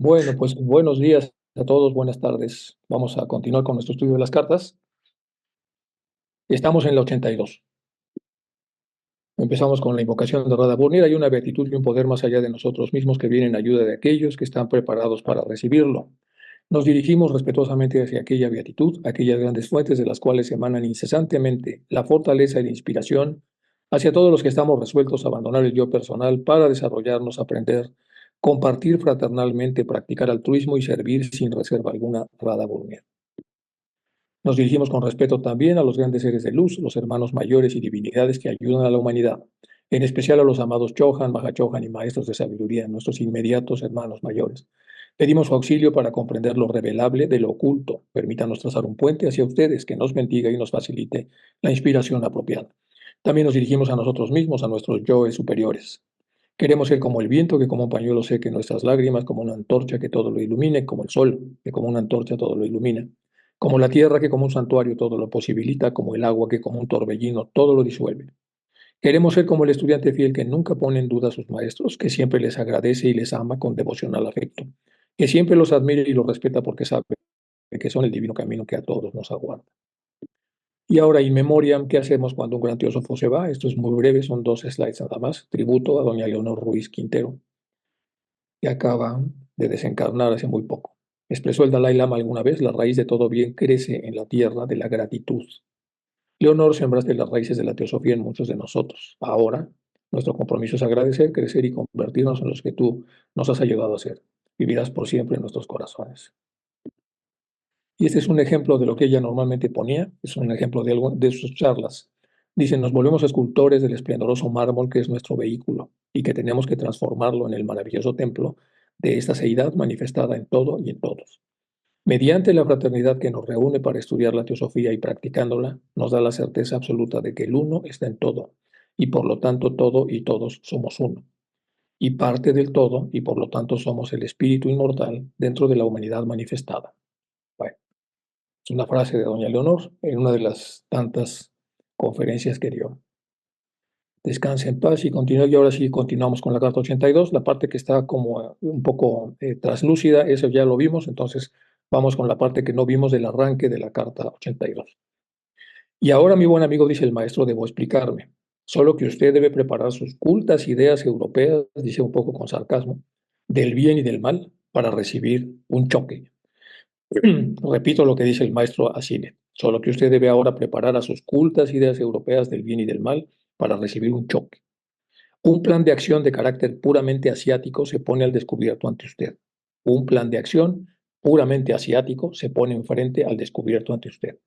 Bueno, pues buenos días a todos, buenas tardes. Vamos a continuar con nuestro estudio de las cartas. Estamos en la 82. Empezamos con la invocación de Radha Burnir. Hay una beatitud y un poder más allá de nosotros mismos que viene en ayuda de aquellos que están preparados para recibirlo. Nos dirigimos respetuosamente hacia aquella beatitud, aquellas grandes fuentes de las cuales emanan incesantemente la fortaleza y la inspiración, hacia todos los que estamos resueltos a abandonar el yo personal para desarrollarnos, aprender, compartir fraternalmente, practicar altruismo y servir sin reserva alguna. Radha Burnir. Nos dirigimos con respeto también a los grandes seres de luz, los hermanos mayores y divinidades que ayudan a la humanidad, en especial a los amados Chohan, Mahachohan y maestros de sabiduría, nuestros inmediatos hermanos mayores. Pedimos su auxilio para comprender lo revelable de lo oculto. Permítanos trazar un puente hacia ustedes que nos bendiga y nos facilite la inspiración apropiada. También nos dirigimos a nosotros mismos, a nuestros yoes superiores. Queremos ser como el viento que como un pañuelo seque nuestras lágrimas, como una antorcha que todo lo ilumine, como el sol que como una antorcha todo lo ilumina, como la tierra que como un santuario todo lo posibilita, como el agua que como un torbellino todo lo disuelve. Queremos ser como el estudiante fiel que nunca pone en duda a sus maestros, que siempre les agradece y les ama con devocional afecto, que siempre los admira y los respeta porque sabe que son el divino camino que a todos nos aguarda. Y ahora, in memoriam, ¿qué hacemos cuando un gran teósofo se va? Esto es muy breve, son 2 slides nada más. Tributo a doña Leonor Ruiz Quintero, que acaba de desencarnar hace muy poco. Expresó el Dalai Lama alguna vez: la raíz de todo bien crece en la tierra de la gratitud. Leonor, sembraste las raíces de la teosofía en muchos de nosotros. Ahora, nuestro compromiso es agradecer, crecer y convertirnos en los que tú nos has ayudado a ser. Vivirás por siempre en nuestros corazones. Y este es un ejemplo de lo que ella normalmente ponía, es un ejemplo de sus charlas. Dicen: nos volvemos escultores del esplendoroso mármol que es nuestro vehículo y que tenemos que transformarlo en el maravilloso templo de esta seidad manifestada en todo y en todos. Mediante la fraternidad que nos reúne para estudiar la teosofía y practicándola, nos da la certeza absoluta de que el uno está en todo, y por lo tanto todo y todos somos uno, y parte del todo, y por lo tanto somos el espíritu inmortal dentro de la humanidad manifestada. Bueno, es una frase de doña Leonor en una de las tantas conferencias que dio. Descanse en paz y continúe. Y ahora sí continuamos con la carta 82, la parte que está como un poco traslúcida, eso ya lo vimos, entonces vamos con la parte que no vimos del arranque de la carta 82. Y ahora, mi buen amigo, dice el maestro, debo explicarme. Solo que usted debe preparar sus cultas ideas europeas, dice un poco con sarcasmo, del bien y del mal para recibir un choque. Repito lo que dice el maestro Asinet. Solo que usted debe ahora preparar a sus cultas ideas europeas del bien y del mal para recibir un choque. Un plan de acción de carácter puramente asiático se pone al descubierto ante usted. Un plan de acción puramente asiático se pone enfrente al descubierto ante usted.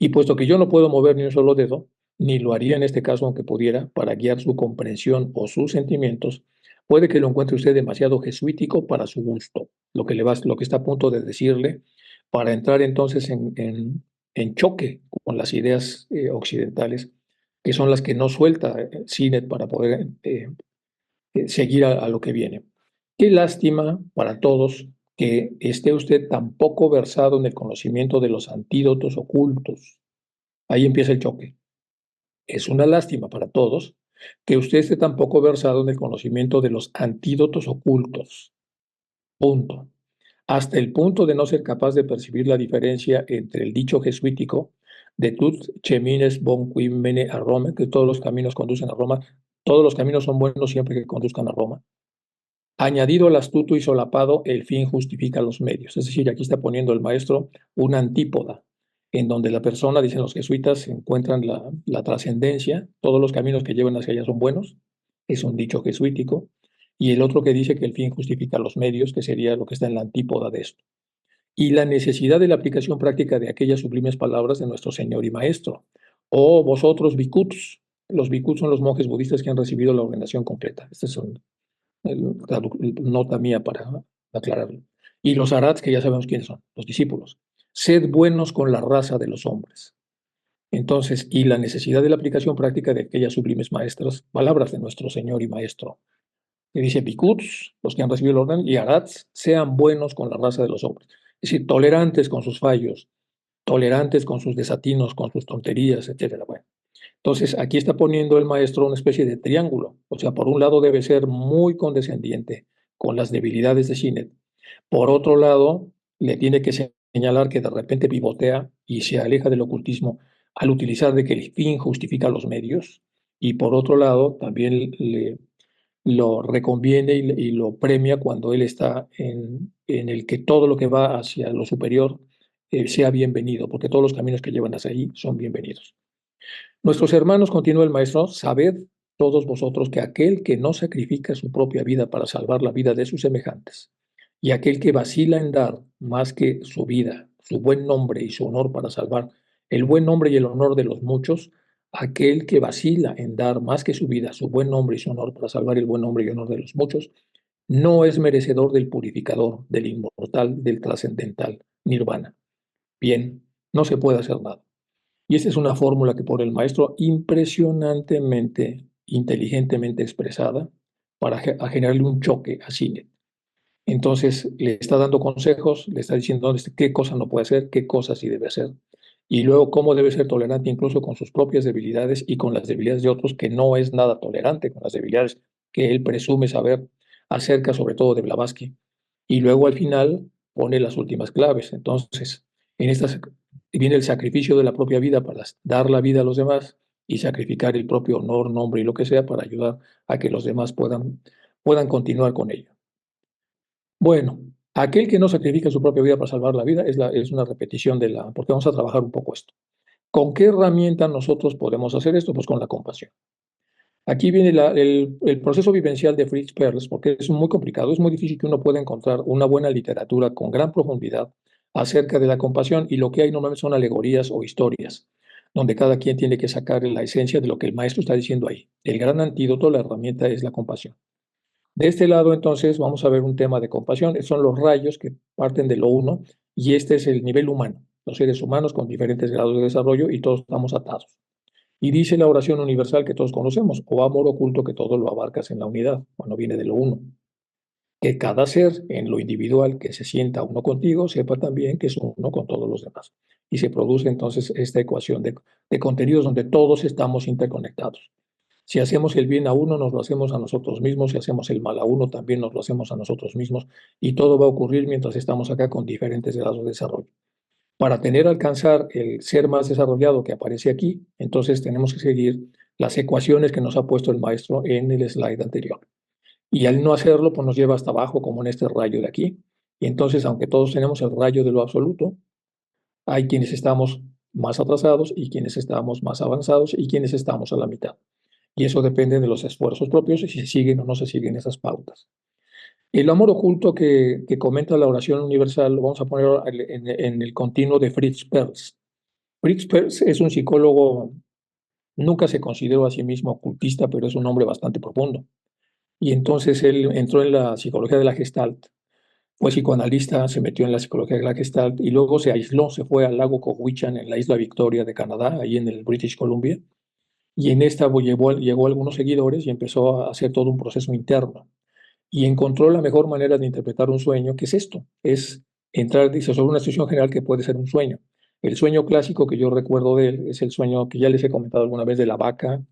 Y puesto que yo no puedo mover ni un solo dedo, ni lo haría en este caso aunque pudiera, para guiar su comprensión o sus sentimientos, puede que lo encuentre usted demasiado jesuítico para su gusto, lo que está a punto de decirle, para entrar entonces en choque con las ideas occidentales, que son las que no suelta Sinet para poder seguir a lo que viene. Qué lástima para todos que esté usted tan poco versado en el conocimiento de los antídotos ocultos. Ahí empieza el choque. Es una lástima para todos que usted esté tan poco versado en el conocimiento de los antídotos ocultos. Punto. Hasta el punto de no ser capaz de percibir la diferencia entre el dicho jesuítico de tut chemines bon qui mene a Roma, que todos los caminos conducen a Roma, todos los caminos son buenos siempre que conduzcan a Roma. Añadido al astuto y solapado, el fin justifica los medios. Es decir, aquí está poniendo el maestro una antípoda, en donde la persona, dicen los jesuitas, encuentran la trascendencia, todos los caminos que llevan hacia allá son buenos, es un dicho jesuítico, y el otro que dice que el fin justifica los medios, que sería lo que está en la antípoda de esto. Y la necesidad de la aplicación práctica de aquellas sublimes palabras de nuestro Señor y Maestro. Oh, vosotros, bhikkhus. Los bhikkhus son los monjes budistas que han recibido la ordenación completa. Este es un nota mía para aclararlo. Y los arats, que ya sabemos quiénes son, los discípulos. Sed buenos con la raza de los hombres. Entonces, y la necesidad de la aplicación práctica de aquellas sublimes maestras, palabras de nuestro Señor y Maestro, que dice Bikuts, los que han recibido el orden, y arats, sean buenos con la raza de los hombres. Es decir, tolerantes con sus fallos, tolerantes con sus desatinos, con sus tonterías, etcétera. Bueno, entonces, aquí está poniendo el maestro una especie de triángulo. O sea, por un lado debe ser muy condescendiente con las debilidades de Sinet, Por otro lado, le tiene que señalar que de repente pivotea y se aleja del ocultismo al utilizar de que el fin justifica los medios. Y por otro lado, también lo reconviene y lo premia cuando él está en el que todo lo que va hacia lo superior sea bienvenido, porque todos los caminos que llevan hacia allí son bienvenidos. Nuestros hermanos, continúa el maestro, sabed todos vosotros que aquel que no sacrifica su propia vida para salvar la vida de sus semejantes, y aquel que vacila en dar más que su vida, su buen nombre y su honor para salvar el buen nombre y el honor de los muchos, aquel que vacila en dar más que su vida, su buen nombre y su honor para salvar el buen nombre y honor de los muchos, no es merecedor del purificador, del inmortal, del trascendental, nirvana. Bien, no se puede hacer nada. Y esta es una fórmula que pone el maestro impresionantemente, inteligentemente expresada para generarle un choque a Sinet. Entonces le está dando consejos, le está diciendo qué cosa no puede hacer, qué cosas sí debe hacer, y luego cómo debe ser tolerante incluso con sus propias debilidades y con las debilidades de otros, que no es nada tolerante con las debilidades que él presume saber acerca sobre todo de Blavatsky. Y luego al final pone las últimas claves. Entonces, en estas viene el sacrificio de la propia vida para dar la vida a los demás y sacrificar el propio honor, nombre y lo que sea para ayudar a que los demás puedan continuar con ello. Bueno, aquel que no sacrifica su propia vida para salvar la vida es una repetición porque vamos a trabajar un poco esto. ¿Con qué herramienta nosotros podemos hacer esto? Pues con la compasión. Aquí viene el proceso vivencial de Fritz Perls, porque es muy complicado, es muy difícil que uno pueda encontrar una buena literatura con gran profundidad acerca de la compasión, y lo que hay normalmente son alegorías o historias, donde cada quien tiene que sacar la esencia de lo que el maestro está diciendo ahí. El gran antídoto, la herramienta es la compasión. De este lado, entonces, vamos a ver un tema de compasión. Son los rayos que parten de lo uno, y este es el nivel humano, los seres humanos con diferentes grados de desarrollo y todos estamos atados. Y dice la oración universal que todos conocemos, o amor oculto que todo lo abarcas en la unidad, cuando viene de lo uno. Que cada ser en lo individual que se sienta uno contigo sepa también que es uno con todos los demás. Y se produce entonces esta ecuación de contenidos donde todos estamos interconectados. Si hacemos el bien a uno, nos lo hacemos a nosotros mismos. Si hacemos el mal a uno, también nos lo hacemos a nosotros mismos. Y todo va a ocurrir mientras estamos acá con diferentes grados de desarrollo. Para alcanzar el ser más desarrollado que aparece aquí, entonces tenemos que seguir las ecuaciones que nos ha puesto el maestro en el slide anterior. Y al no hacerlo, pues nos lleva hasta abajo, como en este rayo de aquí. Y entonces, aunque todos tenemos el rayo de lo absoluto, hay quienes estamos más atrasados y quienes estamos más avanzados y quienes estamos a la mitad. Y eso depende de los esfuerzos propios y si se siguen o no se siguen esas pautas. El amor oculto que comenta la oración universal lo vamos a poner en el continuo de Fritz Perls. Fritz Perls es un psicólogo, nunca se consideró a sí mismo ocultista, pero es un hombre bastante profundo. Y entonces él entró en la psicología de la Gestalt, fue psicoanalista, se metió en la psicología de la Gestalt y luego se aisló, se fue al lago Cowichan en la isla Victoria de Canadá, ahí en el British Columbia, y en esta llegó algunos seguidores y empezó a hacer todo un proceso interno. Y encontró la mejor manera de interpretar un sueño, que es esto, es entrar, dice, sobre una situación general que puede ser un sueño. El sueño clásico que yo recuerdo de él es el sueño que ya les he comentado alguna vez de la vaca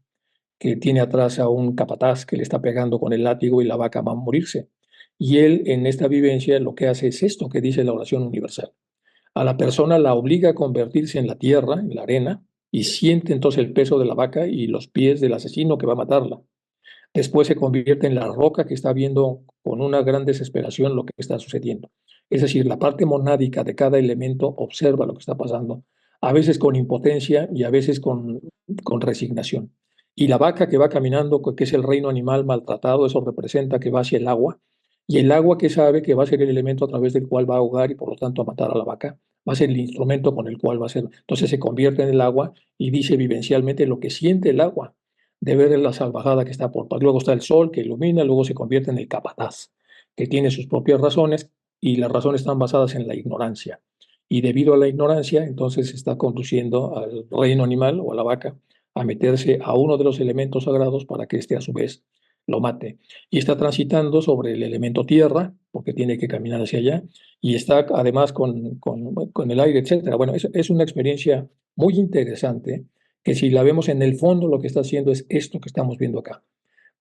que tiene atrás a un capataz que le está pegando con el látigo y la vaca va a morirse. Y él en esta vivencia lo que hace es esto que dice la oración universal. A la persona la obliga a convertirse en la tierra, en la arena, y siente entonces el peso de la vaca y los pies del asesino que va a matarla. Después se convierte en la roca que está viendo con una gran desesperación lo que está sucediendo. Es decir, la parte monádica de cada elemento observa lo que está pasando, a veces con impotencia y a veces con resignación. Y la vaca que va caminando, que es el reino animal maltratado, eso representa que va hacia el agua, y el agua que sabe que va a ser el elemento a través del cual va a ahogar y por lo tanto a matar a la vaca, va a ser el instrumento con el cual va a ser. Entonces se convierte en el agua y dice vivencialmente lo que siente el agua de ver la salvajada que está por. Luego está el sol que ilumina, luego se convierte en el capataz, que tiene sus propias razones y las razones están basadas en la ignorancia. Y debido a la ignorancia, entonces está conduciendo al reino animal o a la vaca a meterse a uno de los elementos sagrados para que éste a su vez lo mate. Y está transitando sobre el elemento tierra, porque tiene que caminar hacia allá, y está además con el aire, etcétera. Bueno, es una experiencia muy interesante que si la vemos en el fondo, lo que está haciendo es esto que estamos viendo acá.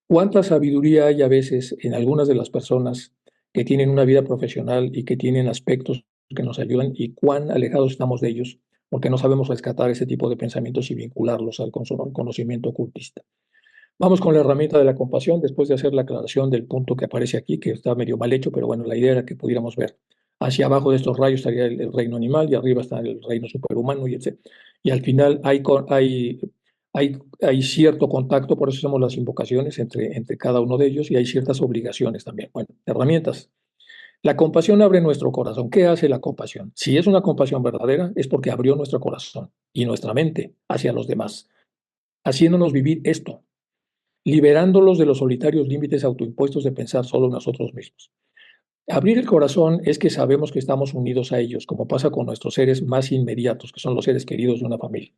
¿Cuánta sabiduría hay a veces en algunas de las personas que tienen una vida profesional y que tienen aspectos que nos ayudan y cuán alejados estamos de ellos, porque no sabemos rescatar ese tipo de pensamientos y vincularlos al conocimiento ocultista. Vamos con la herramienta de la compasión, después de hacer la aclaración del punto que aparece aquí, que está medio mal hecho, pero bueno, la idea era que pudiéramos ver. Hacia abajo de estos rayos estaría el reino animal y arriba está el reino superhumano y etc. Y al final hay cierto contacto, por eso hacemos las invocaciones entre cada uno de ellos y hay ciertas obligaciones también. Bueno, herramientas. La compasión abre nuestro corazón. ¿Qué hace la compasión? Si es una compasión verdadera, es porque abrió nuestro corazón y nuestra mente hacia los demás, haciéndonos vivir esto, liberándolos de los solitarios límites autoimpuestos de pensar solo en nosotros mismos. Abrir el corazón es que sabemos que estamos unidos a ellos, como pasa con nuestros seres más inmediatos, que son los seres queridos de una familia.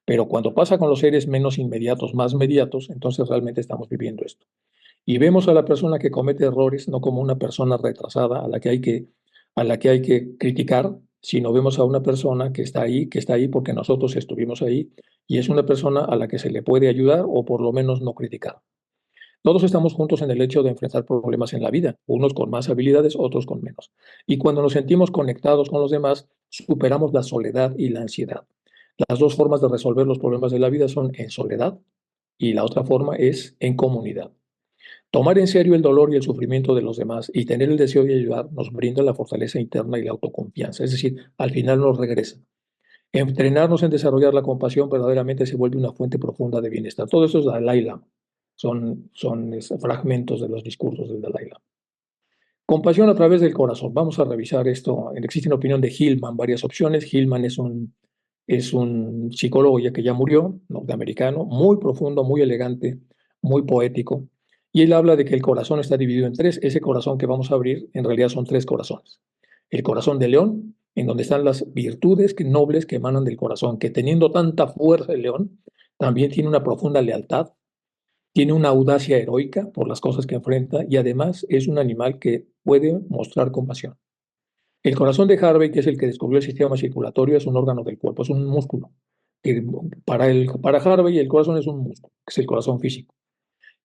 Pero cuando pasa con los seres menos inmediatos, más mediatos, entonces realmente estamos viviendo esto. Y vemos a la persona que comete errores no como una persona retrasada a la que hay que criticar, sino vemos a una persona que está ahí porque nosotros estuvimos ahí y es una persona a la que se le puede ayudar o por lo menos no criticar. Todos estamos juntos en el hecho de enfrentar problemas en la vida, unos con más habilidades, otros con menos. Y cuando nos sentimos conectados con los demás, superamos la soledad y la ansiedad. Las dos formas de resolver los problemas de la vida son en soledad y la otra forma es en comunidad. Tomar en serio el dolor y el sufrimiento de los demás y tener el deseo de ayudar nos brinda la fortaleza interna y la autoconfianza, es decir, al final nos regresa. Entrenarnos en desarrollar la compasión verdaderamente se vuelve una fuente profunda de bienestar. Todo eso es Dalai Lama. Son fragmentos de los discursos del Dalai Lama. Compasión a través del corazón. Vamos a revisar esto. Existe una opinión de Hillman, varias opciones. Hillman es un psicólogo ya que ya murió, norteamericano, muy profundo, muy elegante, muy poético. Y él habla de que el corazón está dividido en tres. Ese corazón que vamos a abrir en realidad son tres corazones. El corazón de león, en donde están las virtudes nobles que emanan del corazón, que teniendo tanta fuerza el león, también tiene una profunda lealtad, tiene una audacia heroica por las cosas que enfrenta y además es un animal que puede mostrar compasión. El corazón de Harvey, que es el que descubrió el sistema circulatorio, es un órgano del cuerpo, es un músculo. Para Harvey el corazón es un músculo, que es el corazón físico.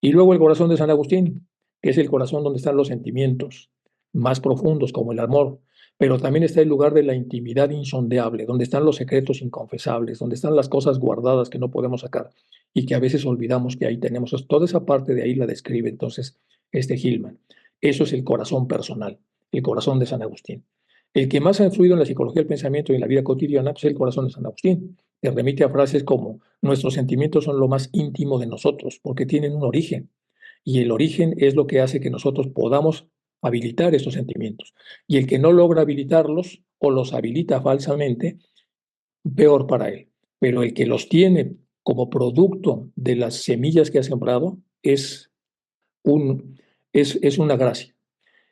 Y luego el corazón de San Agustín, que es el corazón donde están los sentimientos más profundos, como el amor, pero también está el lugar de la intimidad insondeable, donde están los secretos inconfesables, donde están las cosas guardadas que no podemos sacar y que a veces olvidamos que ahí tenemos. Toda esa parte de ahí la describe entonces Hillman. Eso es el corazón personal, el corazón de San Agustín. El que más ha influido en la psicología del pensamiento y en la vida cotidiana pues, es el corazón de San Agustín, que remite a frases como nuestros sentimientos son lo más íntimo de nosotros, porque tienen un origen, y el origen es lo que hace que nosotros podamos habilitar esos sentimientos. Y el que no logra habilitarlos o los habilita falsamente, peor para él. Pero el que los tiene como producto de las semillas que ha sembrado es una gracia.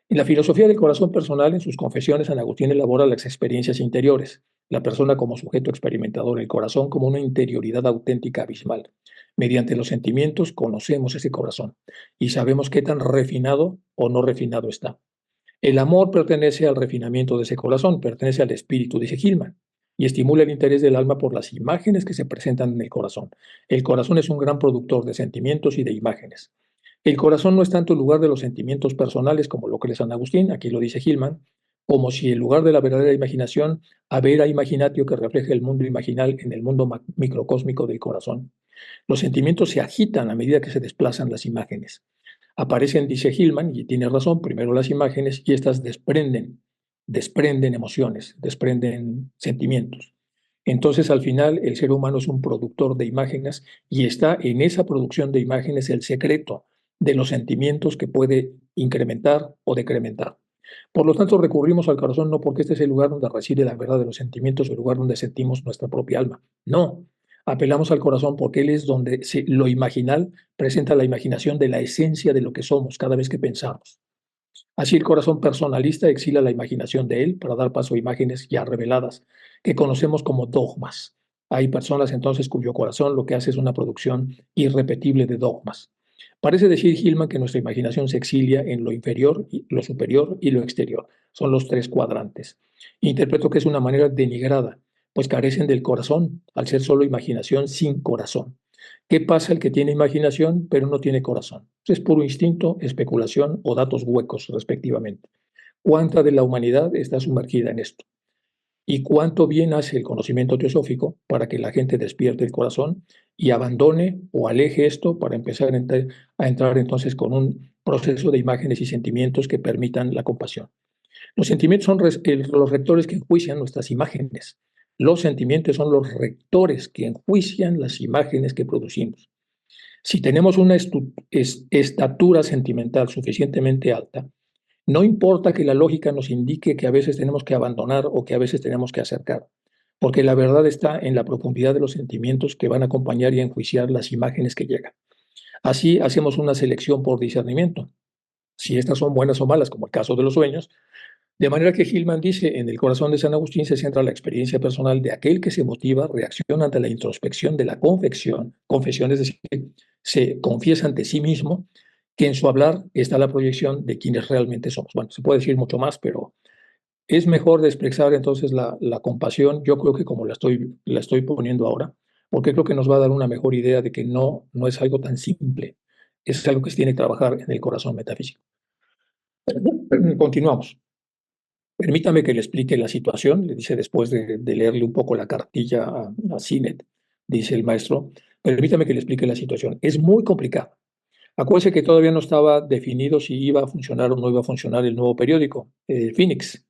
En la filosofía del corazón personal, en sus confesiones, San Agustín elabora las experiencias interiores, la persona como sujeto experimentador, el corazón como una interioridad auténtica abismal. Mediante los sentimientos conocemos ese corazón y sabemos qué tan refinado o no refinado está. El amor pertenece al refinamiento de ese corazón, pertenece al espíritu, dice Hillman, y estimula el interés del alma por las imágenes que se presentan en el corazón. El corazón es un gran productor de sentimientos y de imágenes. El corazón no es tanto el lugar de los sentimientos personales como lo cree San Agustín, aquí lo dice Hillman, como si el lugar de la verdadera imaginación, vera imaginatio que refleja el mundo imaginal en el mundo microcósmico del corazón. Los sentimientos se agitan a medida que se desplazan las imágenes. Aparecen, dice Hillman, y tiene razón, primero las imágenes y estas desprenden emociones, desprenden sentimientos. Entonces, al final, el ser humano es un productor de imágenes y está en esa producción de imágenes el secreto de los sentimientos que puede incrementar o decrementar. Por lo tanto, recurrimos al corazón no porque este es el lugar donde reside la verdad de los sentimientos, el lugar donde sentimos nuestra propia alma. No, apelamos al corazón porque él es donde lo imaginal presenta la imaginación de la esencia de lo que somos cada vez que pensamos. Así el corazón personalista exila la imaginación de él para dar paso a imágenes ya reveladas, que conocemos como dogmas. Hay personas entonces cuyo corazón lo que hace es una producción irrepetible de dogmas. Parece decir Hillman que nuestra imaginación se exilia en lo inferior, lo superior y lo exterior. Son los tres cuadrantes. Interpreto que es una manera denigrada, pues carecen del corazón, al ser solo imaginación sin corazón. ¿Qué pasa el que tiene imaginación pero no tiene corazón? Es puro instinto, especulación o datos huecos, respectivamente. ¿Cuánta de la humanidad está sumergida en esto? ¿Y cuánto bien hace el conocimiento teosófico para que la gente despierte el corazón y abandone o aleje esto para empezar a entrar entonces con un proceso de imágenes y sentimientos que permitan la compasión? Los sentimientos son los rectores que enjuician nuestras imágenes. Los sentimientos son los rectores que enjuician las imágenes que producimos. Si tenemos una estatura sentimental suficientemente alta, no importa que la lógica nos indique que a veces tenemos que abandonar o que a veces tenemos que acercar, porque la verdad está en la profundidad de los sentimientos que van a acompañar y enjuiciar las imágenes que llegan. Así hacemos una selección por discernimiento. Si estas son buenas o malas, como el caso de los sueños, de manera que Hillman dice, en el corazón de San Agustín se centra la experiencia personal de aquel que se motiva, reacciona ante la introspección de la confesión, es decir, se confiesa ante sí mismo, que en su hablar está la proyección de quienes realmente somos. Bueno, se puede decir mucho más, pero es mejor de expresar entonces la compasión, yo creo que como la estoy poniendo ahora, porque creo que nos va a dar una mejor idea de que no es algo tan simple, es algo que se tiene que trabajar en el corazón metafísico. Continuamos. Permítame que le explique la situación, le dice después de leerle un poco la cartilla a Sinet, dice el maestro, permítame que le explique la situación. Es muy complicado. Acuérdese que todavía no estaba definido si iba a funcionar o no iba a funcionar el nuevo periódico, el Phoenix.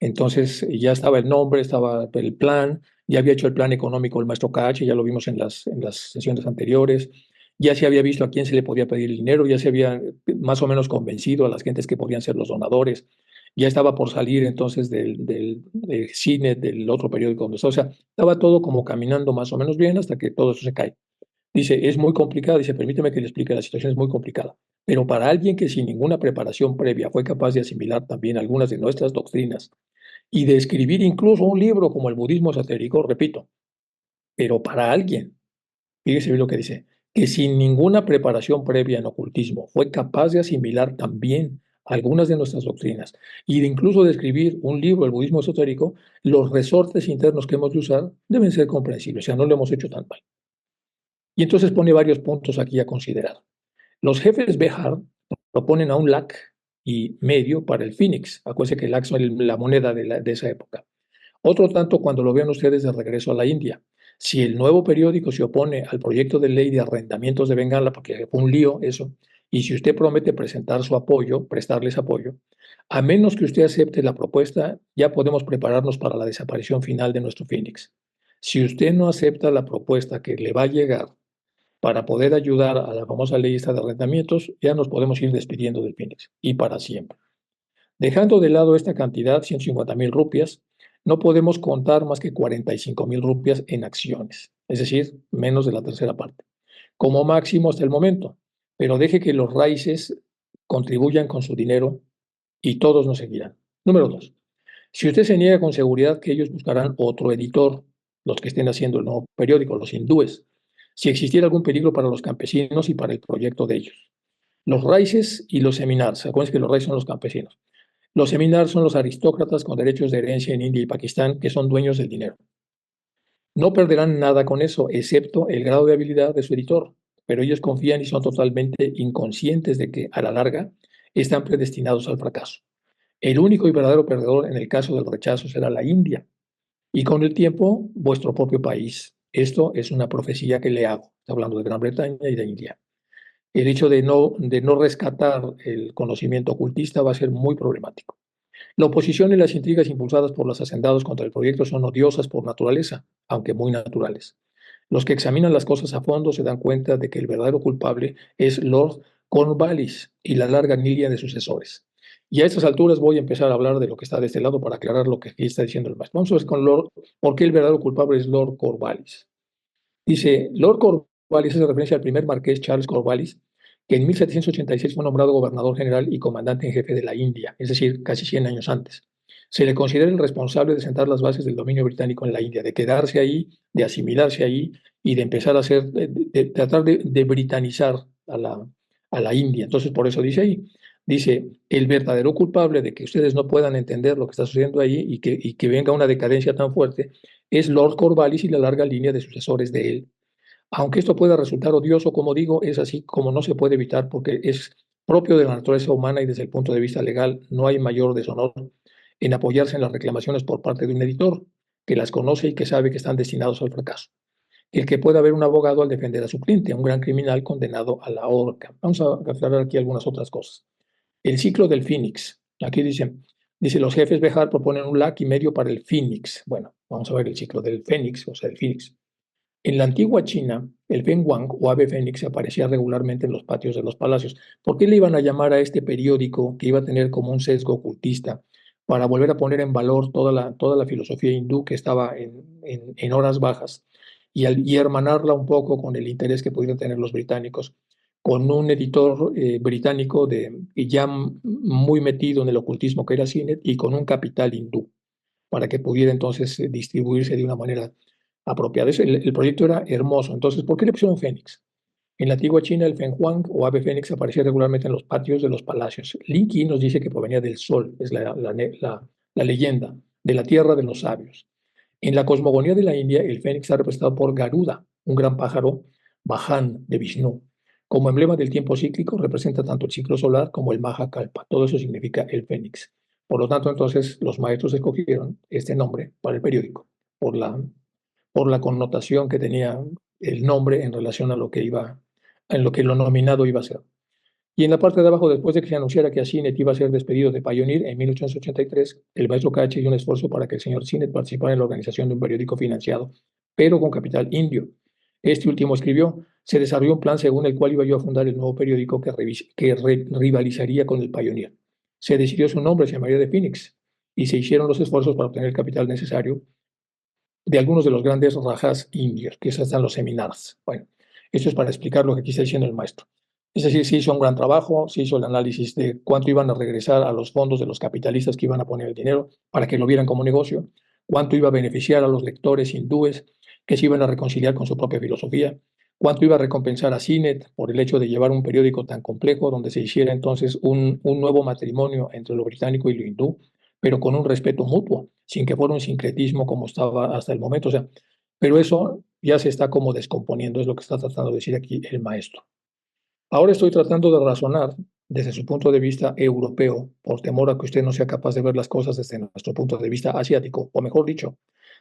Entonces ya estaba el nombre, estaba el plan, ya había hecho el plan económico el maestro Cache, ya lo vimos en las sesiones anteriores, ya se había visto a quién se le podía pedir el dinero, ya se había más o menos convencido a las gentes que podían ser los donadores, ya estaba por salir entonces del cine, del otro periódico donde estaba, o sea, estaba todo como caminando más o menos bien hasta que todo eso se cae. Dice, es muy complicado, dice, permíteme que le explique, la situación es muy complicada, pero para alguien que sin ninguna preparación previa fue capaz de asimilar también algunas de nuestras doctrinas, y de escribir incluso un libro como el budismo esotérico, repito, pero para alguien, fíjese bien lo que dice, que sin ninguna preparación previa en ocultismo fue capaz de asimilar también algunas de nuestras doctrinas y de incluso de escribir un libro, el budismo esotérico, los resortes internos que hemos de usar deben ser comprensibles, o sea, no lo hemos hecho tan mal. Y entonces pone varios puntos aquí a considerar. Los jefes Behar proponen a un lakh y medio para el Phoenix. Acuérdense que el lakh es la moneda de esa época. Otro tanto cuando lo vean ustedes de regreso a la India. Si el nuevo periódico se opone al proyecto de ley de arrendamientos de Bengala, porque fue un lío eso, y si usted promete presentar su apoyo, prestarles apoyo, a menos que usted acepte la propuesta, ya podemos prepararnos para la desaparición final de nuestro Phoenix. Si usted no acepta la propuesta que le va a llegar para poder ayudar a la famosa ley esta de arrendamientos, ya nos podemos ir despidiendo del Phoenix, y para siempre. Dejando de lado esta cantidad, 150,000 rupias, no podemos contar más que 45,000 rupias en acciones, es decir, menos de la tercera parte, como máximo hasta el momento. Pero deje que los raíces contribuyan con su dinero y todos nos seguirán. Número 2. Si usted se niega con seguridad que ellos buscarán otro editor, los que estén haciendo el nuevo periódico, los hindúes, si existiera algún peligro para los campesinos y para el proyecto de ellos. Los raíces y los seminars, acuérdense que los raíces son los campesinos. Los seminars son los aristócratas con derechos de herencia en India y Pakistán que son dueños del dinero. No perderán nada con eso, excepto el grado de habilidad de su editor, pero ellos confían y son totalmente inconscientes de que, a la larga, están predestinados al fracaso. El único y verdadero perdedor en el caso del rechazo será la India y con el tiempo vuestro propio país. Esto es una profecía que le hago, hablando de Gran Bretaña y de India. El hecho de no rescatar el conocimiento ocultista va a ser muy problemático. La oposición y las intrigas impulsadas por los hacendados contra el proyecto son odiosas por naturaleza, aunque muy naturales. Los que examinan las cosas a fondo se dan cuenta de que el verdadero culpable es Lord Cornwallis y la larga línea de sucesores. Y a estas alturas voy a empezar a hablar de lo que está de este lado para aclarar lo que aquí está diciendo el maestro. Vamos a ver con Lord, por qué el verdadero culpable es Lord Cornwallis. Dice, Lord Cornwallis hace referencia al primer marqués Charles Cornwallis, que en 1786 fue nombrado gobernador general y comandante en jefe de la India, es decir, casi 100 años antes. Se le considera el responsable de sentar las bases del dominio británico en la India, de quedarse ahí, de asimilarse ahí y de empezar a hacer, de tratar de britanizar a la India. Entonces, por eso dice ahí, dice, el verdadero culpable de que ustedes no puedan entender lo que está sucediendo ahí y que venga una decadencia tan fuerte es Lord Cornwallis y la larga línea de sucesores de él. Aunque esto pueda resultar odioso, como digo, es así como no se puede evitar porque es propio de la naturaleza humana y desde el punto de vista legal no hay mayor deshonor en apoyarse en las reclamaciones por parte de un editor que las conoce y que sabe que están destinados al fracaso. El que pueda haber un abogado al defender a su cliente, un gran criminal condenado a la horca. Vamos a aclarar aquí algunas otras cosas. El ciclo del Phoenix. Aquí dice los jefes Bejar proponen un lakh y medio para el Phoenix. Bueno, vamos a ver el ciclo del Fénix, o sea, el Phoenix. En la antigua China, el Fenghuang o ave fénix aparecía regularmente en los patios de los palacios. ¿Por qué le iban a llamar a este periódico que iba a tener como un sesgo ocultista para volver a poner en valor toda la filosofía hindú que estaba en horas bajas y hermanarla un poco con el interés que pudieran tener los británicos, con un editor británico ya muy metido en el ocultismo que era Sinet y con un capital hindú, para que pudiera entonces distribuirse de una manera apropiada? El proyecto era hermoso. Entonces, ¿por qué le pusieron Fénix? En la antigua China, el Fenghuang o ave fénix aparecía regularmente en los patios de los palacios. Lin Qi nos dice que provenía del sol, es la leyenda, de la tierra de los sabios. En la cosmogonía de la India, el fénix está representado por Garuda, un gran pájaro Vahan de Vishnu. Como emblema del tiempo cíclico, representa tanto el ciclo solar como el Mahakalpa. Todo eso significa el fénix. Por lo tanto, entonces, los maestros escogieron este nombre para el periódico, por la connotación que tenía el nombre en relación a lo que en lo que lo nominado iba a ser. Y en la parte de abajo, después de que se anunciara que Sinet iba a ser despedido de Pioneer en 1883, el maestro Cache hizo un esfuerzo para que el señor Sinet participara en la organización de un periódico financiado, pero con capital indio. Este último escribió: se desarrolló un plan según el cual iba yo a fundar el nuevo periódico que rivalizaría con el Pioneer. Se decidió su nombre, se llamaría The Phoenix, y se hicieron los esfuerzos para obtener el capital necesario de algunos de los grandes rajas indios, que están los seminars. Bueno, esto es para explicar lo que aquí está diciendo el maestro. Es decir, se hizo un gran trabajo, se hizo el análisis de cuánto iban a regresar a los fondos de los capitalistas que iban a poner el dinero para que lo vieran como negocio, cuánto iba a beneficiar a los lectores hindúes que se iban a reconciliar con su propia filosofía, cuánto iba a recompensar a Sinet por el hecho de llevar un periódico tan complejo donde se hiciera entonces un nuevo matrimonio entre lo británico y lo hindú, pero con un respeto mutuo, sin que fuera un sincretismo como estaba hasta el momento. O sea, pero eso ya se está como descomponiendo, es lo que está tratando de decir aquí el maestro. Ahora estoy tratando de razonar desde su punto de vista europeo, por temor a que usted no sea capaz de ver las cosas desde nuestro punto de vista asiático, o mejor dicho,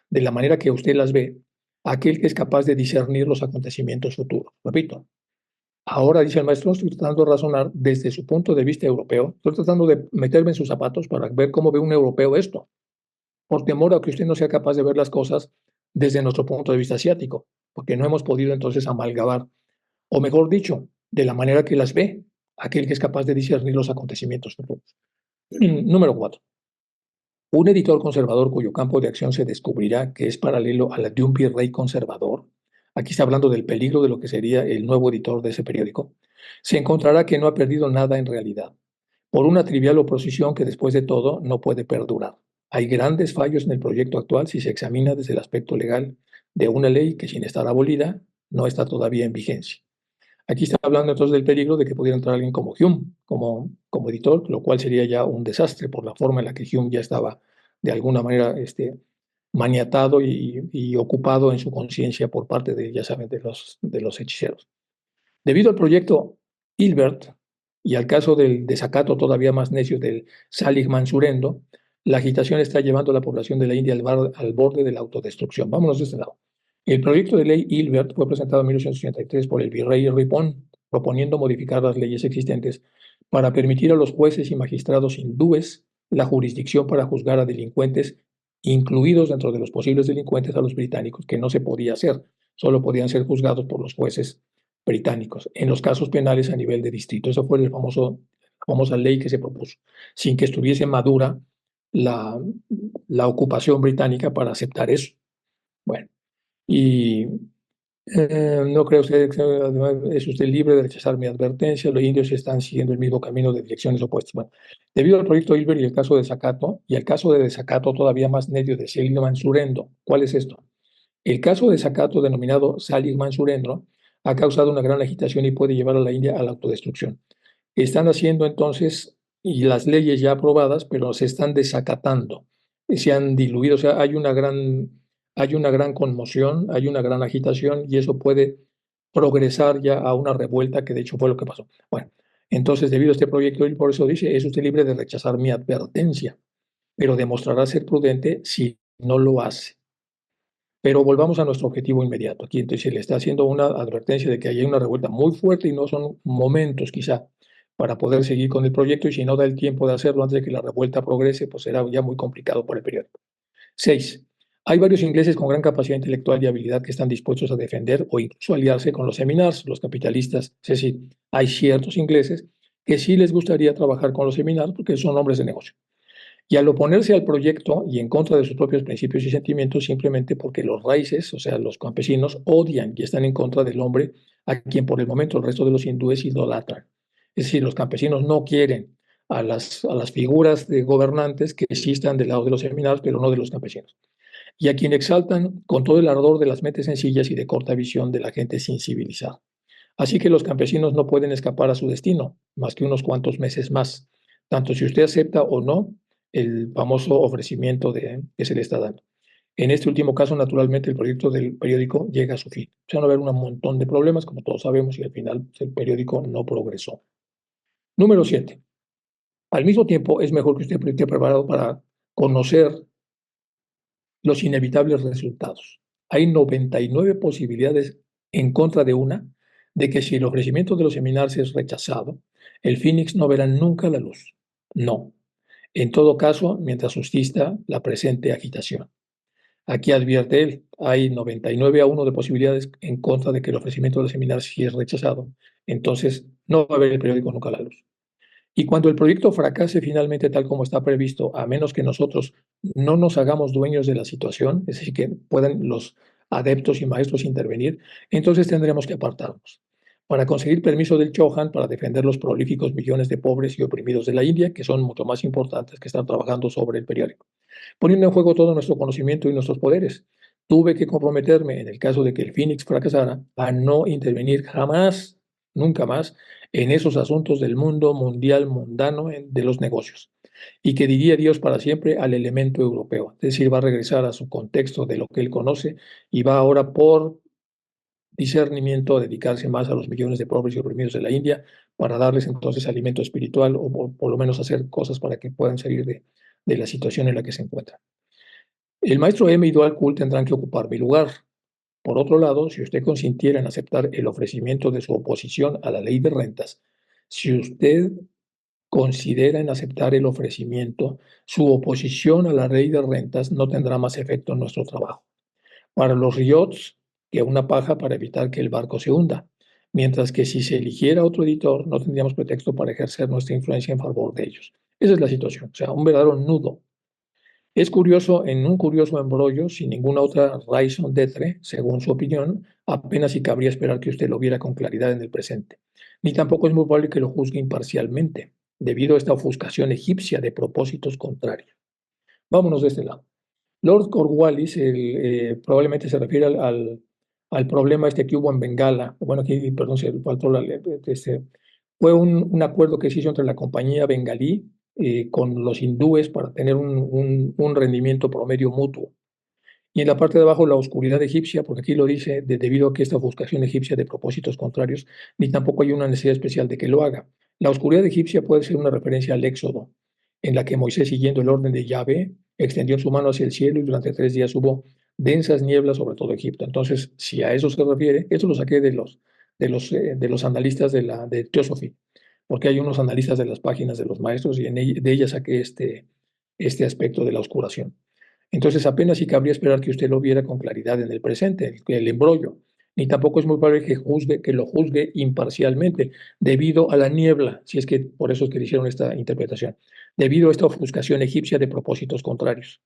de la manera que usted las ve, aquel que es capaz de discernir los acontecimientos futuros. Repito, ahora, dice el maestro, estoy tratando de razonar desde su punto de vista europeo, estoy tratando de meterme en sus zapatos para ver cómo ve un europeo esto, por temor a que usted no sea capaz de ver las cosas desde nuestro punto de vista asiático, porque no hemos podido entonces amalgamar, o mejor dicho, de la manera que las ve aquel que es capaz de discernir los acontecimientos futuros. Número 4. Un editor conservador cuyo campo de acción se descubrirá que es paralelo a la de un virrey conservador, aquí está hablando del peligro de lo que sería el nuevo editor de ese periódico, se encontrará que no ha perdido nada en realidad, por una trivial oposición que después de todo no puede perdurar. Hay grandes fallos en el proyecto actual si se examina desde el aspecto legal de una ley que, sin estar abolida, no está todavía en vigencia. Aquí está hablando entonces del peligro de que pudiera entrar alguien como Hume, como editor, lo cual sería ya un desastre por la forma en la que Hume ya estaba de alguna manera maniatado y ocupado en su conciencia por parte de, ya saben, de los hechiceros. Debido al proyecto Hilbert y al caso del desacato todavía más necio del Salih Mansurendo, la agitación está llevando a la población de la India al borde de la autodestrucción. Vámonos de este lado. El proyecto de ley Hilbert fue presentado en 1883 por el virrey Ripon, proponiendo modificar las leyes existentes para permitir a los jueces y magistrados hindúes la jurisdicción para juzgar a delincuentes, incluidos dentro de los posibles delincuentes a los británicos, que no se podía hacer, solo podían ser juzgados por los jueces británicos en los casos penales a nivel de distrito. Eso fue la famosa ley que se propuso, sin que estuviese madura la, la ocupación británica para aceptar eso. Bueno, y no creo usted que es usted libre de rechazar mi advertencia. Los indios están siguiendo el mismo camino de direcciones opuestas. Bueno, debido al proyecto Hilbert y el caso de desacato, y el caso de desacato todavía más medio de Salih Mansurendo, ¿cuál es esto? El caso de desacato denominado Salih Mansurendra ha causado una gran agitación y puede llevar a la India a la autodestrucción. Están haciendo entonces, y las leyes ya aprobadas, pero se están desacatando, se han diluido, o sea, hay una gran conmoción, hay una gran agitación y eso puede progresar ya a una revuelta, que de hecho fue lo que pasó. Bueno, entonces, debido a este proyecto, él por eso dice, es usted libre de rechazar mi advertencia, pero demostrará ser prudente si no lo hace. Pero volvamos a nuestro objetivo inmediato. Aquí entonces se le está haciendo una advertencia de que hay una revuelta muy fuerte y no son momentos quizá para poder seguir con el proyecto, y si no da el tiempo de hacerlo antes de que la revuelta progrese, pues será ya muy complicado para el periódico. 6. Hay varios ingleses con gran capacidad intelectual y habilidad que están dispuestos a defender o incluso aliarse con los seminars, los capitalistas. Es decir, hay ciertos ingleses que sí les gustaría trabajar con los seminars porque son hombres de negocio. Y al oponerse al proyecto y en contra de sus propios principios y sentimientos, simplemente porque los raíces, o sea, los campesinos, odian y están en contra del hombre a quien por el momento el resto de los hindúes idolatran. Es decir, los campesinos no quieren a las figuras de gobernantes que sí están del lado de los seminarios, pero no de los campesinos. Y a quien exaltan con todo el ardor de las mentes sencillas y de corta visión de la gente sin civilizar. Así que los campesinos no pueden escapar a su destino, más que unos cuantos meses más, tanto si usted acepta o no el famoso ofrecimiento que se le está dando. En este último caso, naturalmente, el proyecto del periódico llega a su fin. Se van a ver un montón de problemas, como todos sabemos, y al final pues, el periódico no progresó. Número 7. Al mismo tiempo, es mejor que usted esté preparado para conocer los inevitables resultados. Hay 99 posibilidades en contra de una de que si el ofrecimiento de los seminarios es rechazado, el Phoenix no verá nunca la luz. No. En todo caso, mientras subsista la presente agitación. Aquí advierte él, hay 99-1 de posibilidades en contra de que el ofrecimiento de los seminarios si es rechazado. Entonces, no va a ver el periódico nunca la luz. Y cuando el proyecto fracase finalmente tal como está previsto, a menos que nosotros no nos hagamos dueños de la situación, es decir, que puedan los adeptos y maestros intervenir, entonces tendremos que apartarnos. Para conseguir permiso del Chauhan para defender los prolíficos millones de pobres y oprimidos de la India, que son mucho más importantes que estar trabajando sobre el periódico. Poniendo en juego todo nuestro conocimiento y nuestros poderes, tuve que comprometerme, en el caso de que el Phoenix fracasara, a no intervenir jamás, nunca más, en esos asuntos del mundo mundial mundano de los negocios, y que diría Dios para siempre al elemento europeo, es decir, va a regresar a su contexto de lo que él conoce y va ahora por discernimiento a dedicarse más a los millones de pobres y oprimidos de la India para darles entonces alimento espiritual o por lo menos hacer cosas para que puedan salir de la situación en la que se encuentran. El maestro M y Dual Cool tendrán que ocupar mi lugar. Por otro lado, si usted consintiera en aceptar el ofrecimiento de su oposición a la ley de rentas, si usted considera en aceptar el ofrecimiento, su oposición a la ley de rentas no tendrá más efecto en nuestro trabajo. Para los riots, que una paja para evitar que el barco se hunda, mientras que si se eligiera otro editor, no tendríamos pretexto para ejercer nuestra influencia en favor de ellos. Esa es la situación, o sea, un verdadero nudo. Es curioso, en un curioso embrollo, sin ninguna otra raison d'être, según su opinión, apenas si cabría esperar que usted lo viera con claridad en el presente. Ni tampoco es muy probable que lo juzgue imparcialmente, debido a esta ofuscación egipcia de propósitos contrarios. Vámonos de este lado. Lord Cornwallis probablemente se refiere al problema este que hubo en Bengala. Bueno, aquí, perdón, se faltó fue un acuerdo que se hizo entre la compañía bengalí con los hindúes para tener un rendimiento promedio mutuo. Y en la parte de abajo la oscuridad egipcia, porque aquí lo dice, debido a que esta ofuscación egipcia de propósitos contrarios, ni tampoco hay una necesidad especial de que lo haga. La oscuridad egipcia puede ser una referencia al Éxodo, en la que Moisés, siguiendo el orden de Yahvé, extendió su mano hacia el cielo y durante 3 días hubo densas nieblas sobre todo Egipto. Entonces, si a eso se refiere, eso lo saqué de los analistas de Theosophy, porque hay unos analistas de las páginas de los maestros y de ellas saqué este aspecto de la oscuración. Entonces apenas si cabría esperar que usted lo viera con claridad en el presente, el embrollo, ni tampoco es muy probable que lo juzgue imparcialmente, debido a la niebla, si es que por eso es que le hicieron esta interpretación, debido a esta ofuscación egipcia de propósitos contrarios,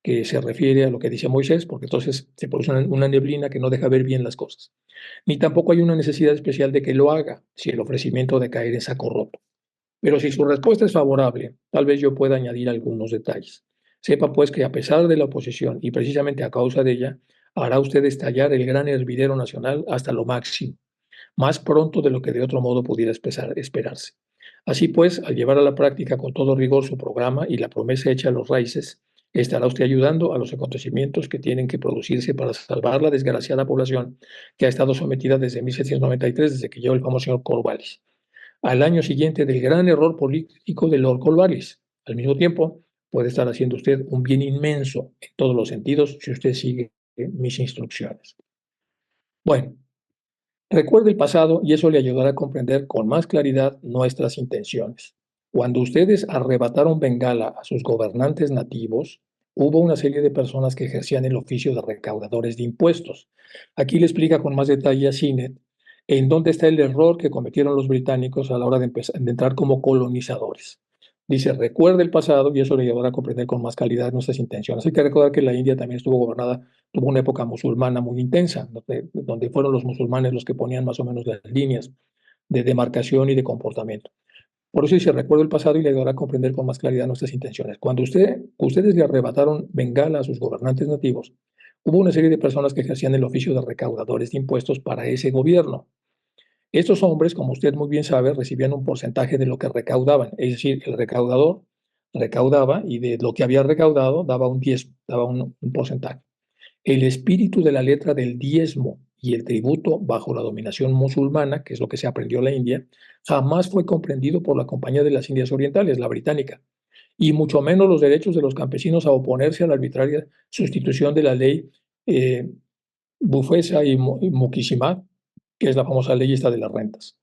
que se refiere a lo que dice Moisés, porque entonces se produce una neblina que no deja ver bien las cosas. Ni tampoco hay una necesidad especial de que lo haga, si el ofrecimiento de caer en saco roto. Pero si su respuesta es favorable, tal vez yo pueda añadir algunos detalles. Sepa pues que a pesar de la oposición y precisamente a causa de ella, hará usted estallar el gran hervidero nacional hasta lo máximo, más pronto de lo que de otro modo pudiera esperarse. Así pues, al llevar a la práctica con todo rigor su programa y la promesa hecha a los raíces, estará usted ayudando a los acontecimientos que tienen que producirse para salvar la desgraciada población que ha estado sometida desde 1793, desde que llegó el famoso señor Corvallis, al año siguiente del gran error político de Lord Corvallis. Al mismo tiempo, puede estar haciendo usted un bien inmenso en todos los sentidos si usted sigue mis instrucciones. Bueno, recuerde el pasado y eso le ayudará a comprender con más claridad nuestras intenciones. Cuando ustedes arrebataron Bengala a sus gobernantes nativos, hubo una serie de personas que ejercían el oficio de recaudadores de impuestos. Aquí le explica con más detalle a Sinet en dónde está el error que cometieron los británicos a la hora de entrar como colonizadores. Dice, recuerde el pasado y eso le ayudará a comprender con más calidad nuestras intenciones. Hay que recordar que la India también estuvo gobernada, tuvo una época musulmana muy intensa, donde fueron los musulmanes los que ponían más o menos las líneas de demarcación y de comportamiento. Por eso dice, recuerdo el pasado y le ayudará a comprender con más claridad nuestras intenciones. Cuando ustedes le arrebataron Bengala a sus gobernantes nativos, hubo una serie de personas que ejercían el oficio de recaudadores de impuestos para ese gobierno. Estos hombres, como usted muy bien sabe, recibían un porcentaje de lo que recaudaban, es decir, el recaudador recaudaba y de lo que había recaudado daba un diezmo, daba un porcentaje. El espíritu de la letra del diezmo y el tributo bajo la dominación musulmana, que es lo que se aprendió en la India, jamás fue comprendido por la Compañía de las Indias Orientales, la británica, y mucho menos los derechos de los campesinos a oponerse a la arbitraria sustitución de la ley eh, Bufesa y Muquishima, que es la famosa ley esta de las rentas.